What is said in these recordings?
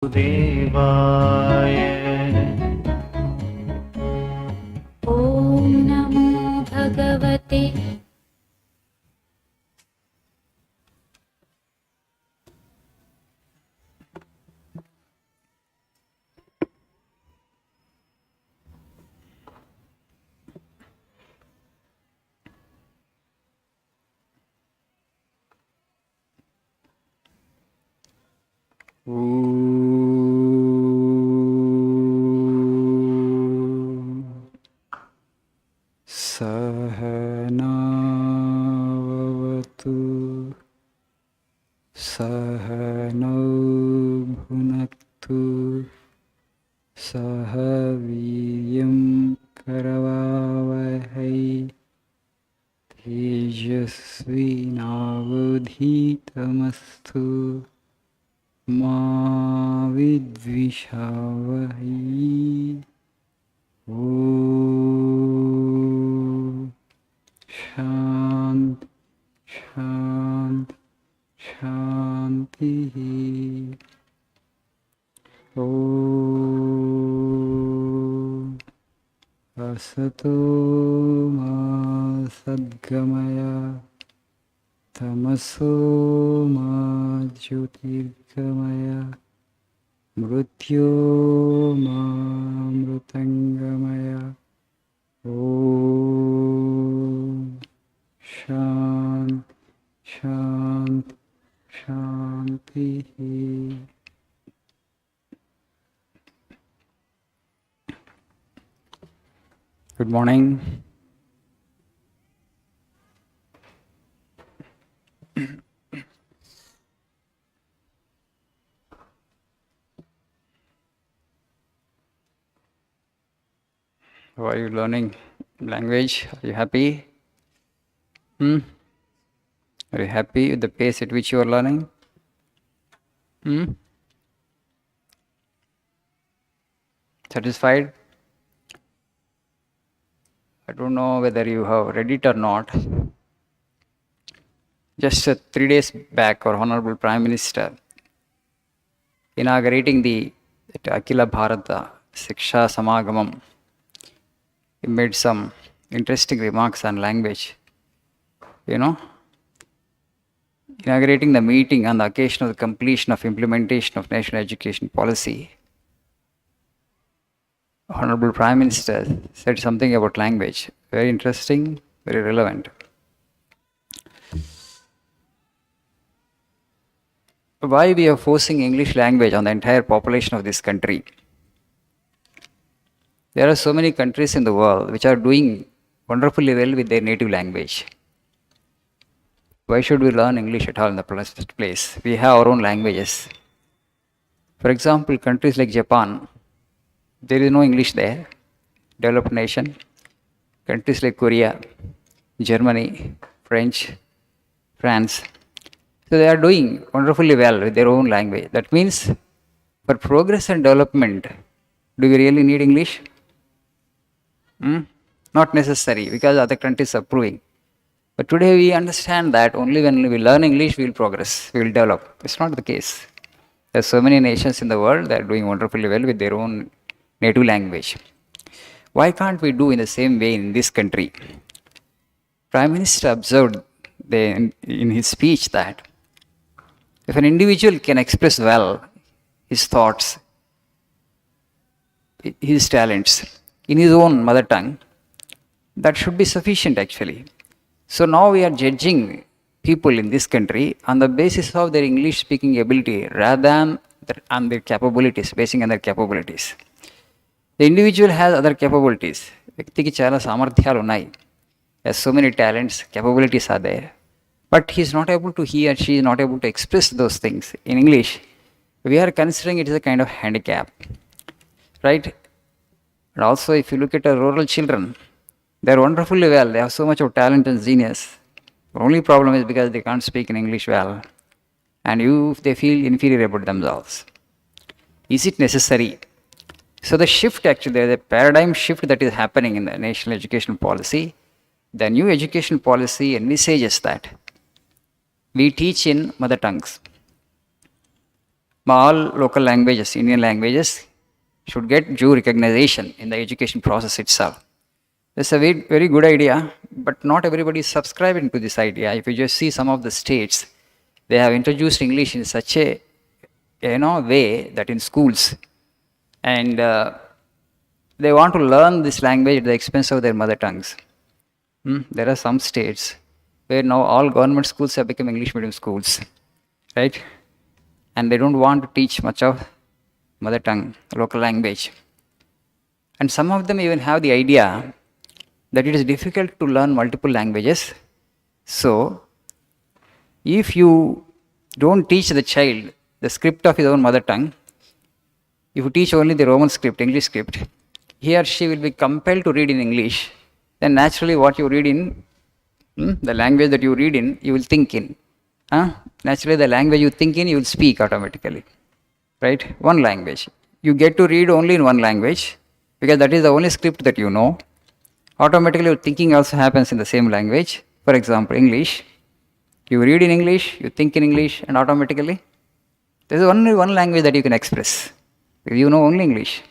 देवाय ॐ नमो भगवते सहनावतु सहनौ भुनक्तु सह वीर्यं करवावहै तेजस्विनावधीतमस्तु मा विद्विषावहै। ॐ शान्ति शान्ति शान्तिः। ॐ असतो मा सद्गमय तमसो मा ज्योतिर्गमय मृत्योर्मामृतङ्गमय। ॐ शान्ति शान्ति शान्तिः। Good morning. How are you learning language? Are you happy? Are you happy with the pace at which you are learning? Satisfied? I don't know whether you have read it or not. Just 3 days back, our Honorable Prime Minister inaugurating the Akhila Bharata Siksha Samagamam, he made some interesting remarks on language. Inaugurating the meeting on the occasion of the completion of implementation of national education policy, Honorable Prime Minister said something about language. Very interesting, very relevant. Why we are forcing English language on the entire population of this country? There are so many countries in the world which are doing wonderfully well with their native language. Why should we learn English at all in the first place? We have our own languages. For example, countries like Japan, there is no English there, developed nation. Countries like Korea, Germany, French, France. So they are doing wonderfully well with their own language. That means for progress and development, do we really need English? Not necessary, because other countries are proving. But today we understand that only when we learn English, we will progress, we will develop. It's not the case. There are so many nations in the world that are doing wonderfully well with their own native language. Why can't we do in the same way in this country? Prime Minister observed in his speech that if an individual can express well his thoughts, his talents in his own mother tongue, that should be sufficient actually. So now we are judging people in this country on the basis of their English speaking ability rather than on their capabilities, basing on their capabilities. The individual has other capabilities. వ్యక్తికి చాలా సామర్థ్యాలు ఉన్నాయి. Has so many talents, capabilities are there. But he is not able to, he or she is not able to express those things in English. We are considering it as a kind of handicap. Right? And also if you look at our rural children, they are wonderfully well. They have so much of talent and genius. The only problem is because they can't speak in English well. And they feel inferior about themselves. Is it necessary? So the shift actually, there is a paradigm shift that is happening in the national education policy. The new education policy envisages that we teach in mother tongues. all local languages, Indian languages, should get due recognition in the education process itself. It's a very, very good idea, but not everybody is subscribing to this idea. If you just see some of the states, they have introduced English in such a way that in schools, and they want to learn this language at the expense of their mother tongues. There are some states where now all government schools have become English medium schools, right? And they don't want to teach much of mother tongue, local language. And some of them even have the idea that it is difficult to learn multiple languages. So, if you don't teach the child the script of his own mother tongue, if you teach only the Roman script, English script, he or she will be compelled to read in English. Then naturally what you read in, the language that you read in, you will think in. Naturally the language you think in, you will speak automatically. Right? One language. You get to read only in one language because that is the only script that you know. Automatically your thinking also happens in the same language. For example, English. You read in English, you think in English, and automatically there is only one language that you can express. You know only English.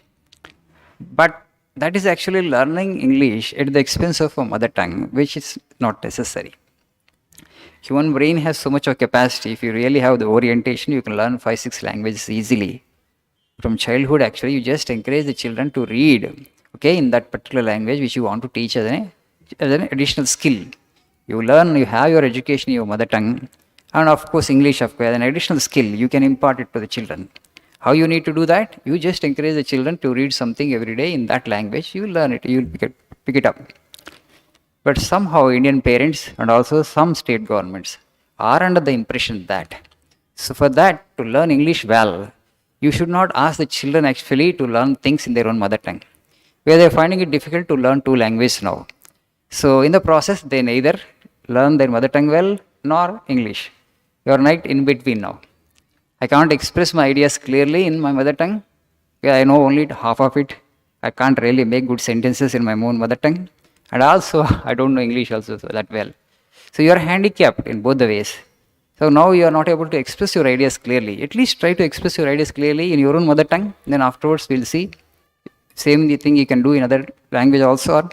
But that is actually learning English at the expense of a mother tongue, which is not necessary. Human brain has so much of capacity. If you really have the orientation, you can learn 5-6 languages easily. From childhood, actually, you just encourage the children to read, in that particular language which you want to teach as an additional skill. You learn, you have your education in your mother tongue, and of course English, as an additional skill, you can impart it to the children. How you need to do that? You just encourage the children to read something every day in that language. You will learn it, you will pick it up. But somehow Indian parents and also some state governments are under the impression that, so for that, to learn English well, you should not ask the children actually to learn things in their own mother tongue, where they are finding it difficult to learn 2 languages now. So in the process, they neither learn their mother tongue well nor English. You are right in between now. I can't express my ideas clearly in my mother tongue. I know only half of it. I can't really make good sentences in my own mother tongue. And also, I don't know English also that well. So you are handicapped in both the ways. So now you are not able to express your ideas clearly. At least try to express your ideas clearly in your own mother tongue. Then afterwards we'll see. Same thing you can do in other language also.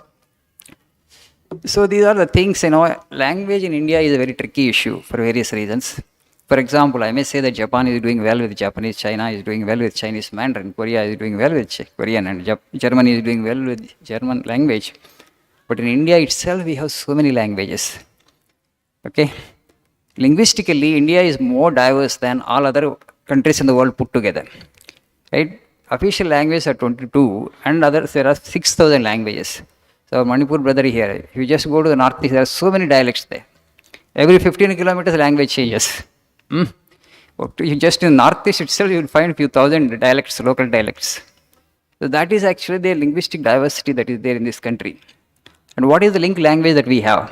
So these are the things, language in India is a very tricky issue for various reasons. For example, I may say that Japan is doing well with Japanese, China is doing well with Chinese Mandarin, Korea is doing well with Korean, and Germany is doing well with German language. But in India itself, we have so many languages. Linguistically, India is more diverse than all other countries in the world put together. Right? Official languages are 22, and others there are 6,000 languages. So Manipur brother here, if you just go to the northeast, there are so many dialects there. Every 15 kilometers, language changes. Just in the northeast itself, you will find a few thousand dialects, local dialects. So that is actually the linguistic diversity that is there in this country. And what is the link language that we have?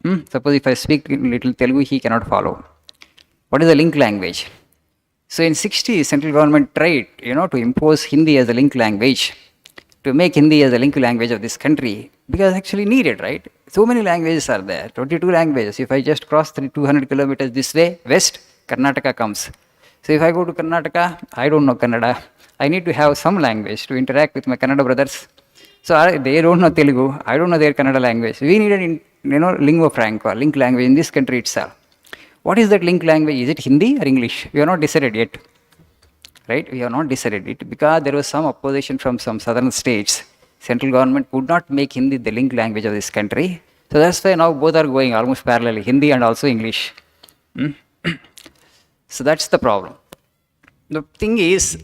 Suppose if I speak little Telugu, he cannot follow. What is the link language? So in 60s, central government tried, to impose Hindi as a link language, to make Hindi as a link language of this country, because actually needed, right? So many languages are there, 22 languages. If I just cross 200 kilometers this way, west, Karnataka comes. So if I go to Karnataka, I don't know Kannada. I need to have some language to interact with my Kannada brothers. So they don't know Telugu, I don't know their Kannada language. We need an, lingua franca, link language in this country itself. What is that link language? Is it Hindi or English? We are not decided yet. Right? We have not decided it because there was some opposition from some southern states. Central government could not make Hindi the link language of this country. So that's why now both are going almost parallelly, Hindi and also English. So that's the problem. The thing is,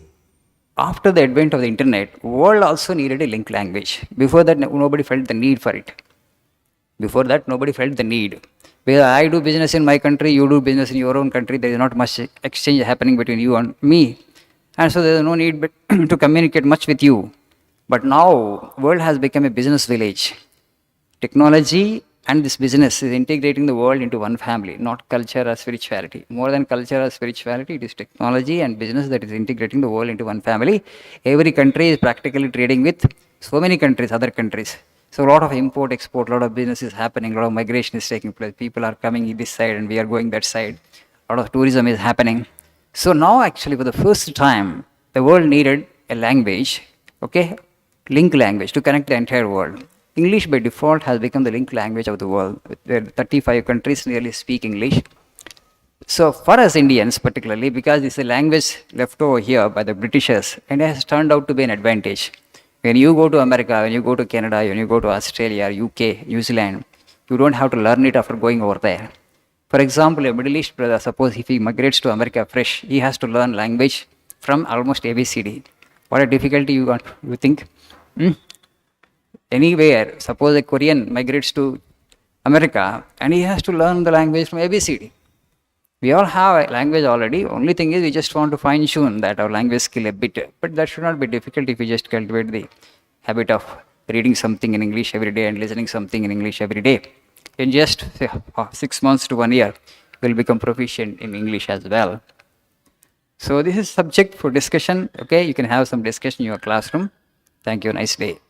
after the advent of the internet, world also needed a link language. Before that, nobody felt the need for it. Before that, nobody felt the need. Because I do business in my country, you do business in your own country, there is not much exchange happening between you and me. And so there is no need to communicate much with you. But now, world has become a business village. Technology and this business is integrating the world into one family, not culture or spirituality. More than culture or spirituality, it is technology and business that is integrating the world into one family. Every country is practically trading with so many countries, other countries. So a lot of import, export, a lot of business is happening, a lot of migration is taking place. People are coming this side and we are going that side. A lot of tourism is happening. So now actually for the first time, the world needed a language, okay, link language to connect the entire world. English by default has become the link language of the world, where 35 countries nearly speak English. So for us Indians particularly, because it's a language left over here by the Britishers, and it has turned out to be an advantage. When you go to America, when you go to Canada, when you go to Australia, UK, New Zealand, you don't have to learn it after going over there. For example, a Middle East brother, suppose if he migrates to America fresh, he has to learn language from almost ABCD. What a difficulty you think? Hmm? Anywhere, suppose a Korean migrates to America and he has to learn the language from ABCD. We all have a language already. Only thing is we just want to fine tune that our language skill a bit. But that should not be difficult if we just cultivate the habit of reading something in English every day and listening something in English every day. In just say, 6 months to 1 year, we'll become proficient in English as well. So this is subject for discussion. Okay, you can have some discussion in your classroom. Thank you. Nice day.